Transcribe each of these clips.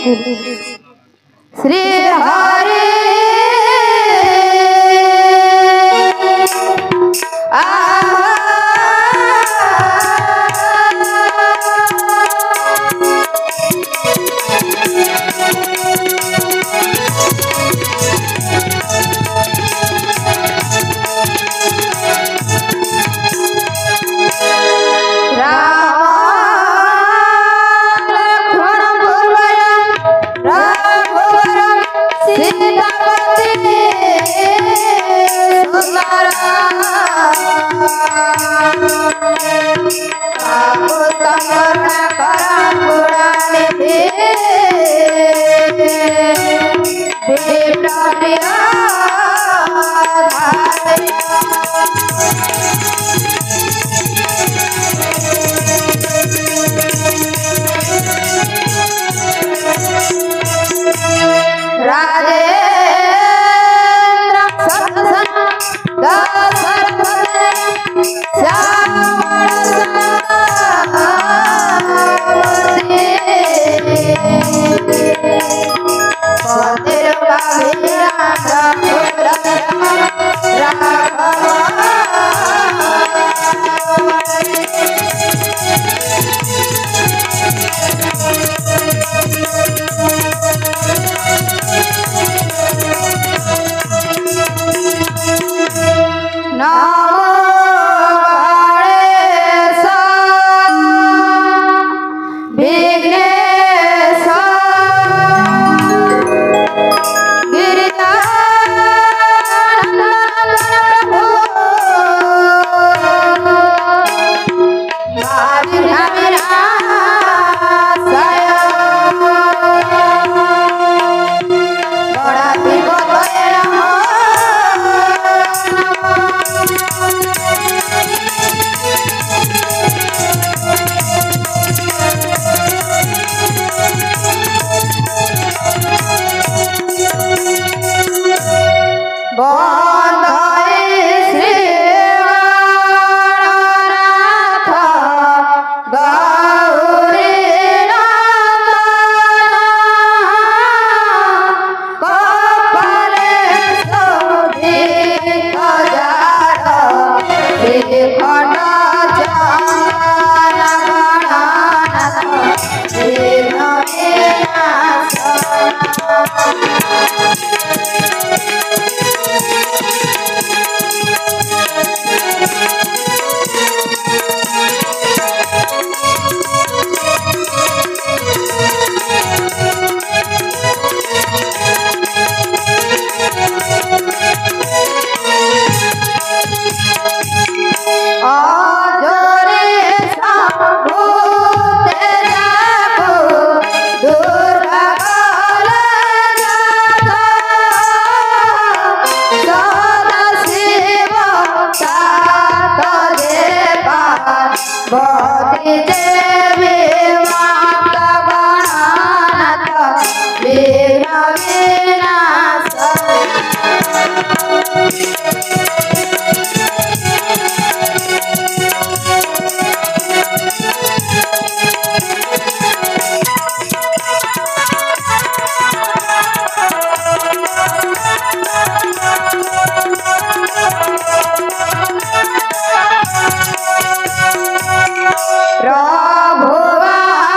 श्री हरि प्रभु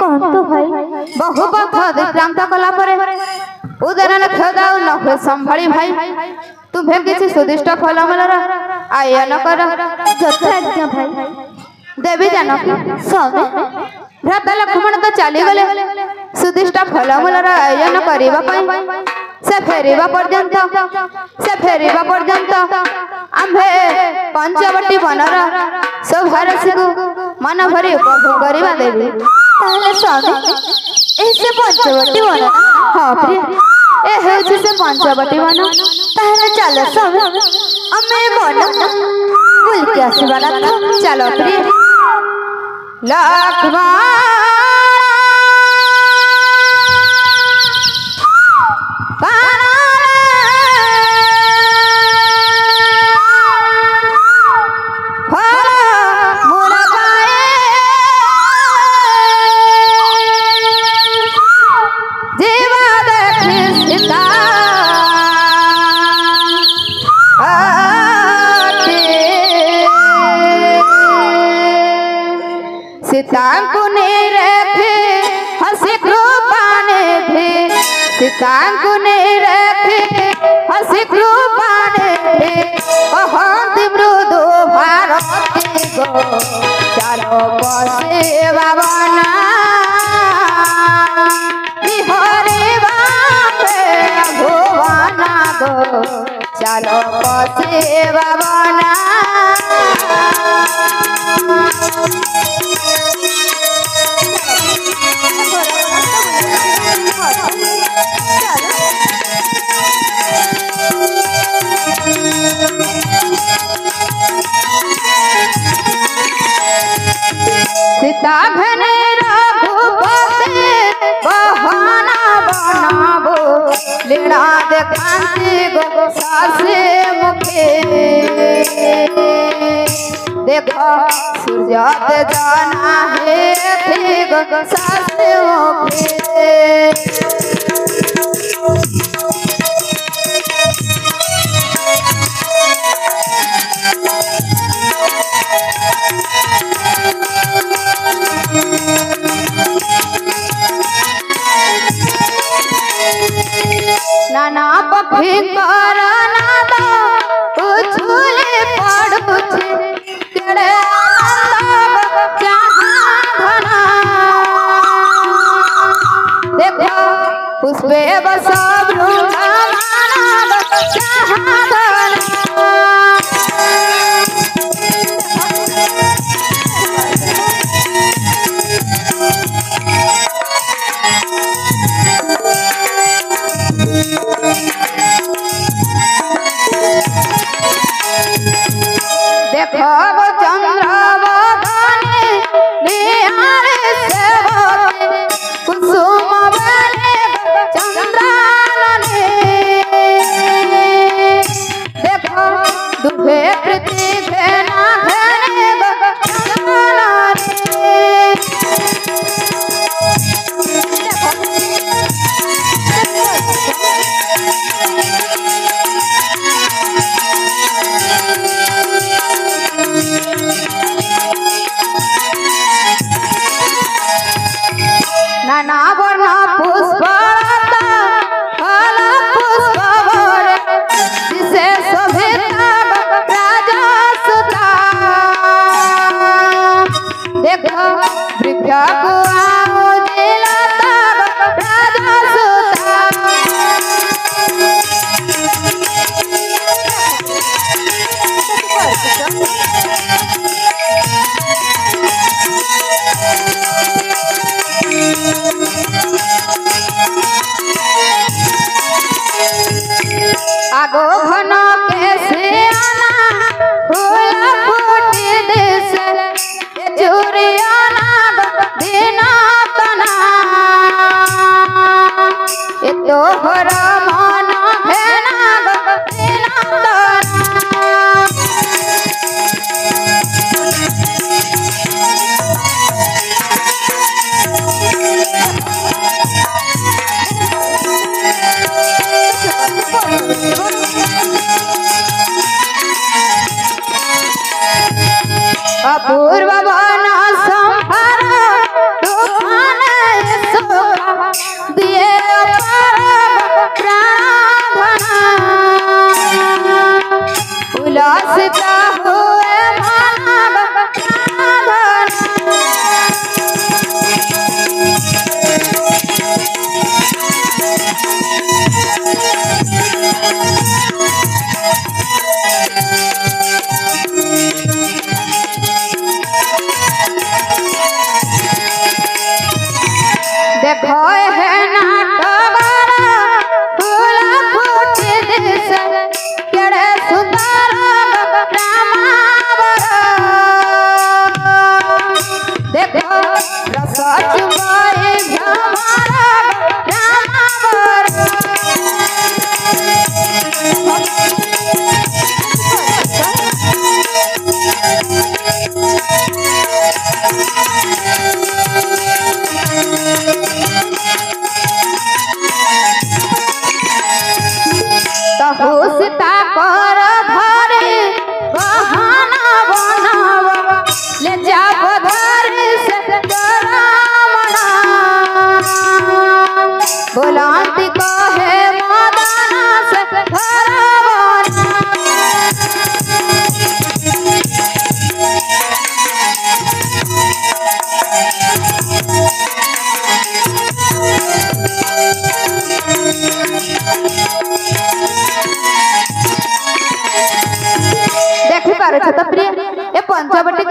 कौन तो भाई बहु पथ दिक्रांत कला परे उदरन खदाउ न हुए संभाली भाई तुम्हें किसी सुदिष्ट फलमूलर आयन कर যথাজ্ঞা ভাই। देवी जानकी স্বামী भ्राता लक्ष्मण तो चली गले सुदिष्ट फलमूलर आयोजन करने से फेरिबा पर्यंत आम्भे पंचवटी बनर शोभारसी को मन भरी उपभोग करवा देवी তাহলে স্বামী এই যে পঞ্চবটী বন हाँ प्रिय ए हेउछि से पंचवटी बन তাহলে চলো স্বামী আমি বন বুলকে আসিবা না चलो प्रिय लक्ष्मण सीतांकुने रखे हंसी कृपाने थे सीतांकुने रखे हंसी कृपाने थे कहती मृदु भारती गो चलो बसेवा बना बिहारी बापे भुवना गो चलो बसेवा बना सीता घने रघुपति बहाना बनाबो लीला देखांती गो सासे मुखे देखो सूर्योत जाना है थी गो सासे मुखे नाना पक्षी करना दो उछले पड़ुछे तेरे आनंद जहाँ घना देखो पुष्पे बसब भृंगाना जहाँ घना देखो वो चंद्र बगाने निहारे से होते कुसुम बने चंद्रानने देखो दुभे प्रीति घना घने चंद्रानने नाना वर्ण पुष्पलता फल पुष्प वर जिसे शोभिता राजा सुता देखो वृक्ष को आओ दिलाता राजा सुता आगो घन कैसे आना फूल फूटी देश चूरियाना बिना तना ये तो हरा मन है ना बिना तना अपूर्व वन संहार तूफान सुखा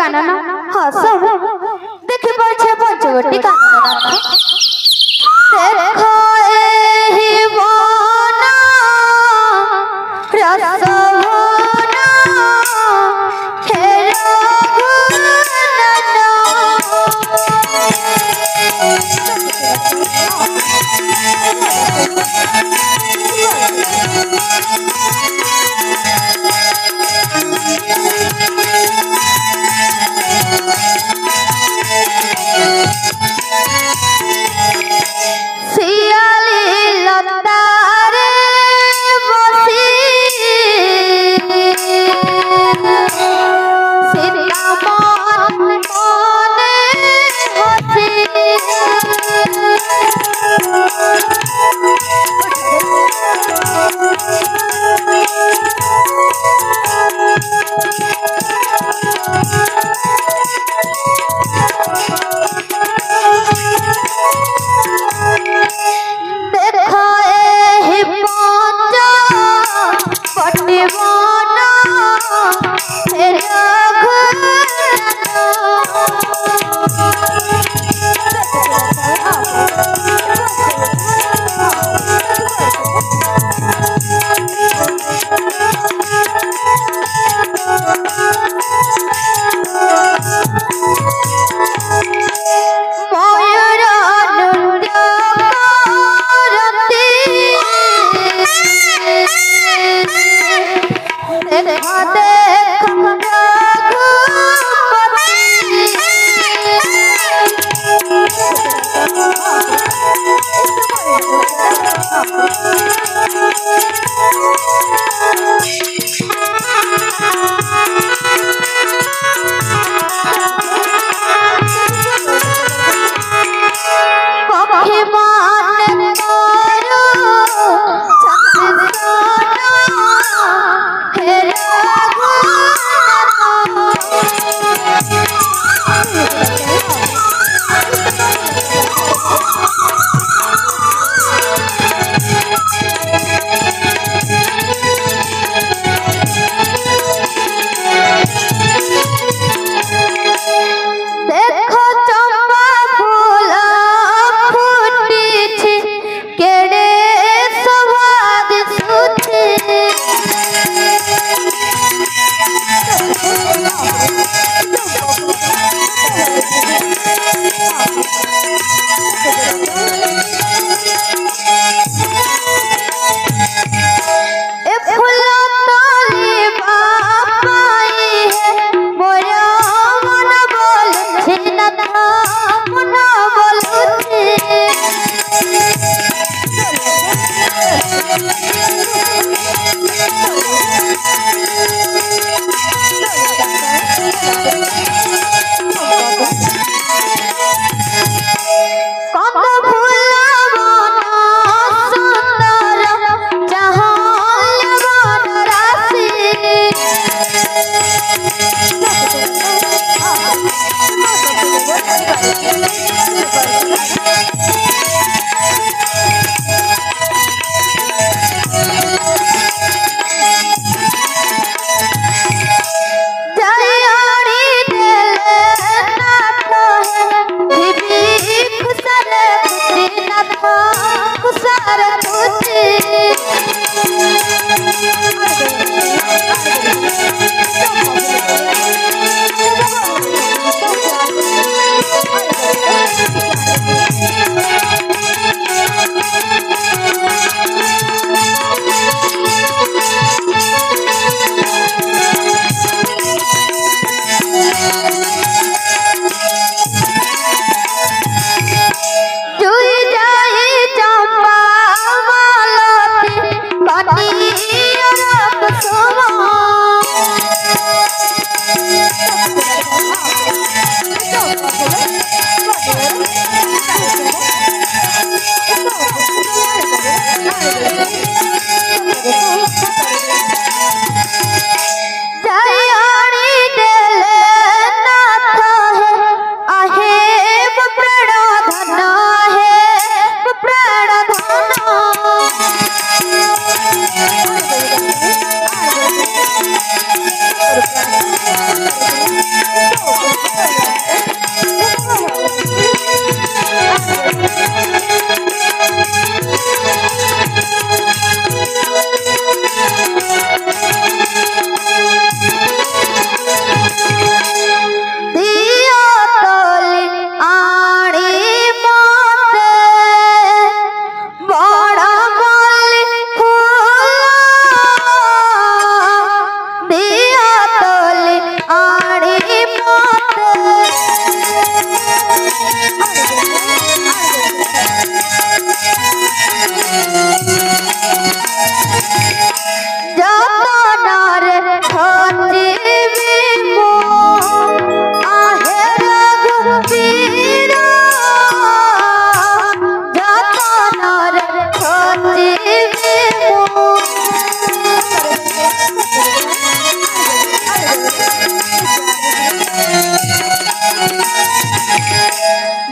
कानन हाँ सब देखि पछे पंचवटी कानन देखो एहि बना रसवना हे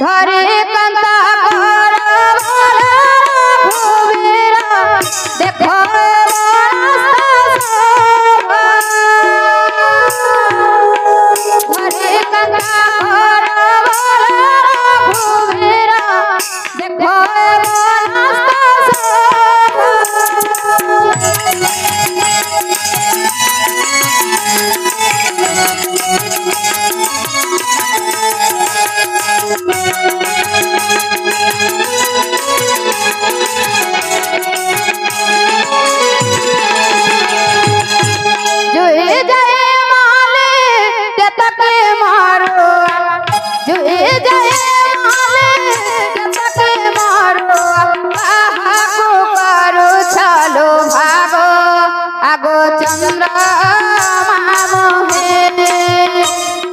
धरे कंता करवाला भुवेरा देखो धरे कंता करवाला भुवेरा देखो আগো চন্দ্র মোহে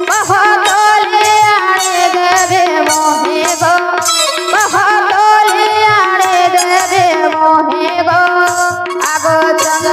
বহতলে আড়ে দেবে মোহে গো বহতলে আড়ে দেবে মোহে গো আগো চন্দ্র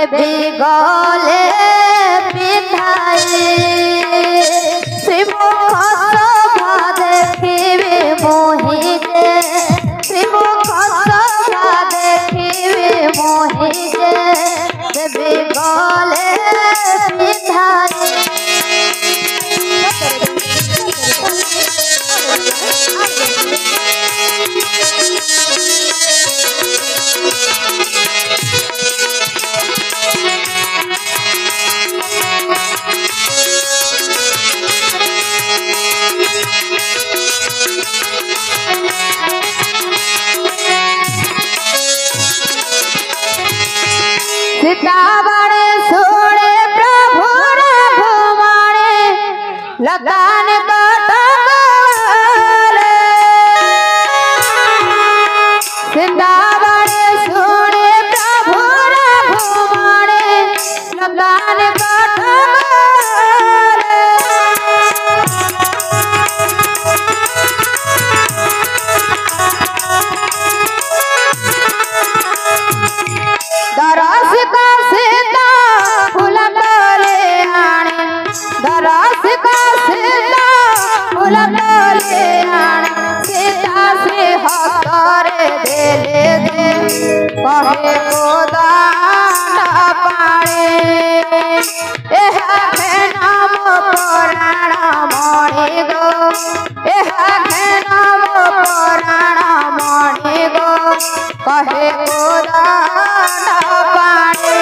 गले पिंधाई श्रीमुख सभा देखिबे मोहिते श्रीमुख सभा देखिबे मोहिते देवी गले पिंधाई सीतावड़े सोड़े प्रभु भुवाणे लतान कटकारे सीतावड़े सोड़े प्रभु भुवाणे लतान कटकारे दरस का सीता फूल तोले आने दरस का सीता फूल तोले आने सीता से हसरे देले दे कहे को दाना पाणे एहा के नाम पुराण मणि गो एहा के नाम पुराण मणि गो कहे को दाना पाणे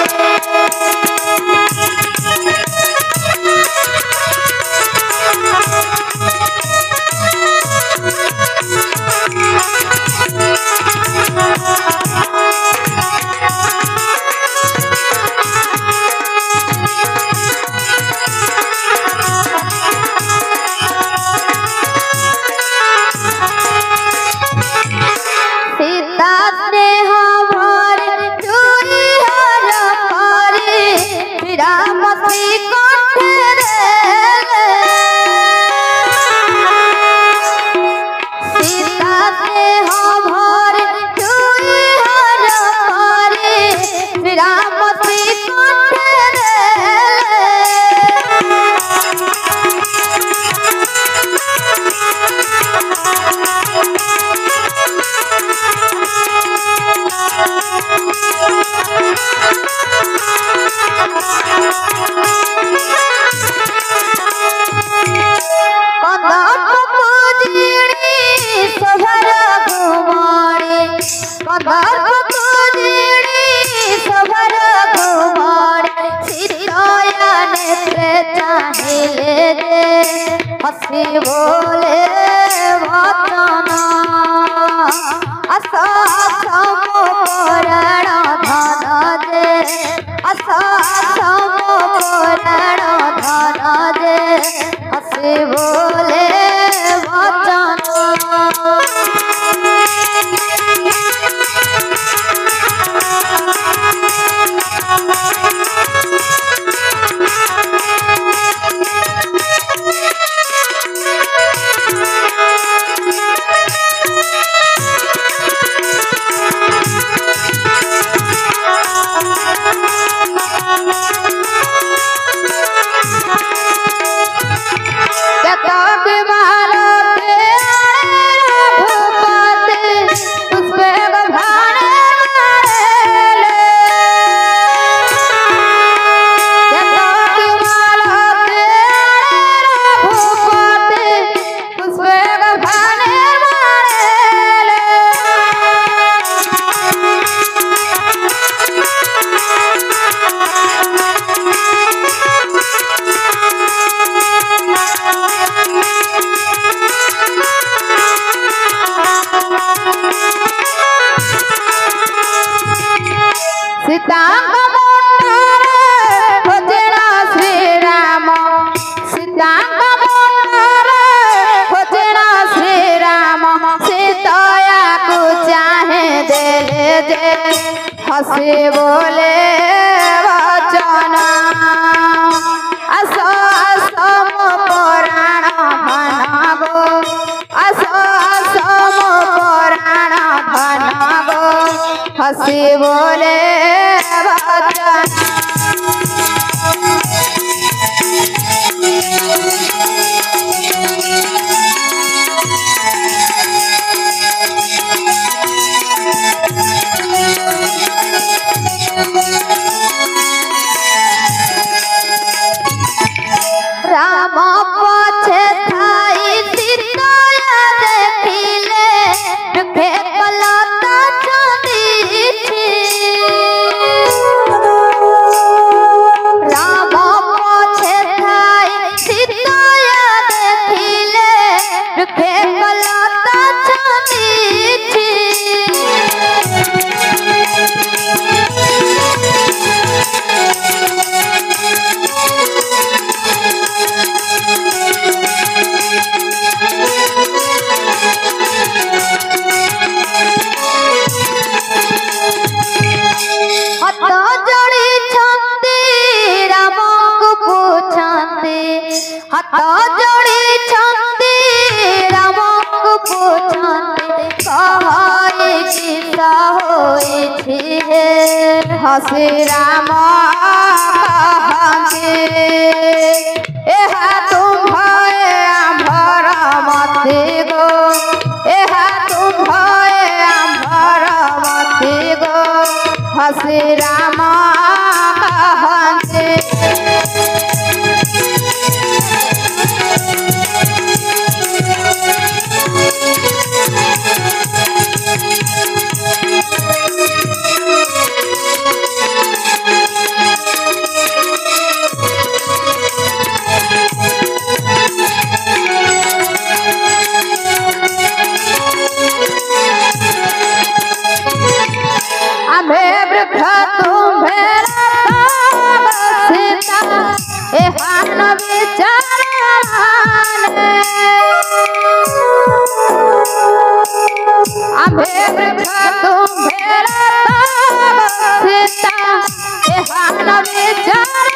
सीता स्नेह भरे हसी बोले वचन आशा मोरण धन दे आशा मोरण धन दे हसी बोले वचन हसी बोले वचन आशा पुराण धन गो आशा पुराण धन गो हसी बोले वचन राम पछे थाई सीताया देखिले दुखे कलता चंदीछि राम पछे थाई सीताया देखिले दुखे कलता चंदीछि हत जोड़ी छंदी राम को पूछंदी हत जोड़ी छंदी राम को पूछंदी कहई किसा होई छी हसी राम कहंती एहा तुम भय आंभर मती गो एहा तुम भय आंभर मती गो हसी राम कहंती आम्हे वृक्ष तुम्हे सीता एहान विचारान आम्हे वृक्ष तुम्हे सीता एहान विचारान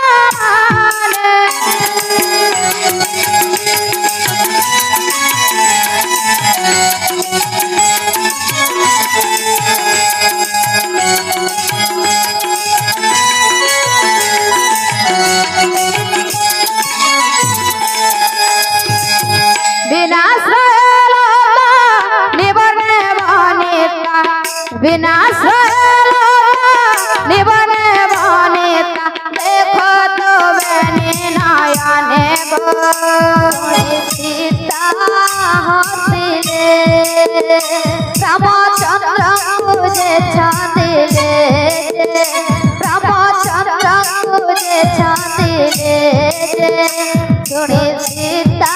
विनाश निबने बनेता विनाश निबने बनेता देखो तो बने नयने गो सीता हसिले रामचंद्र मुझे छादिले रामचंद्र मुझे छादिले सुनी सीता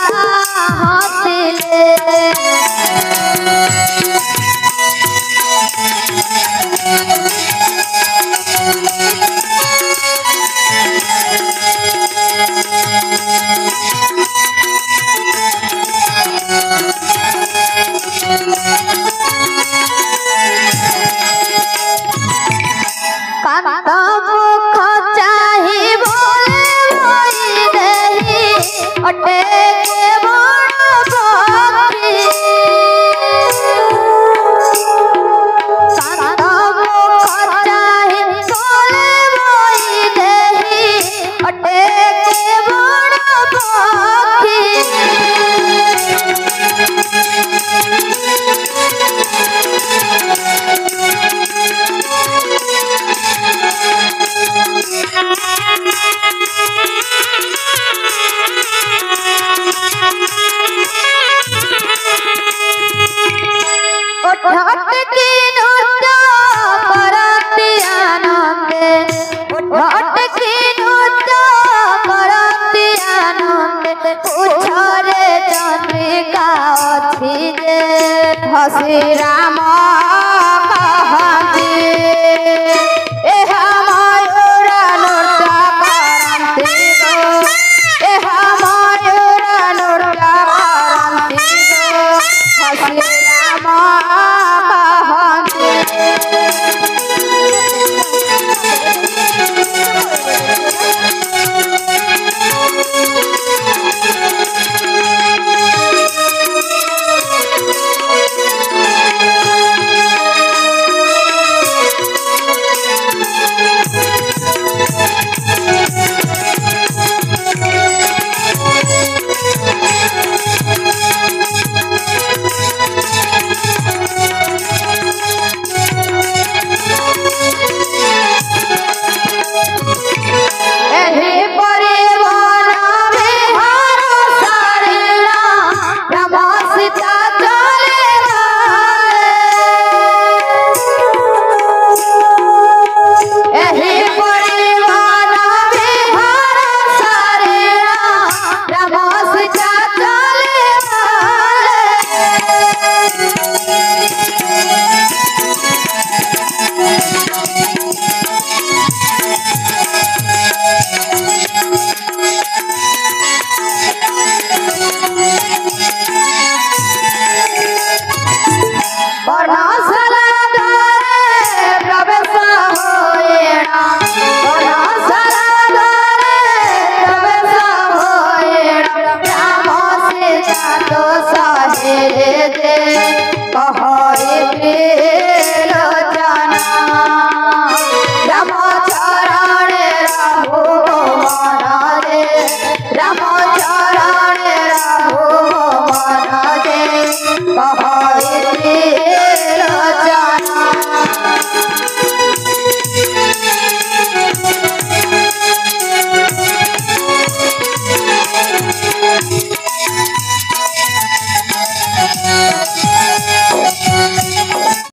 हसी राम कहती एहा मयूरा नृत्य करती गो एहा मयूरा नृत्य करती गो हसी राम कहती तो साहे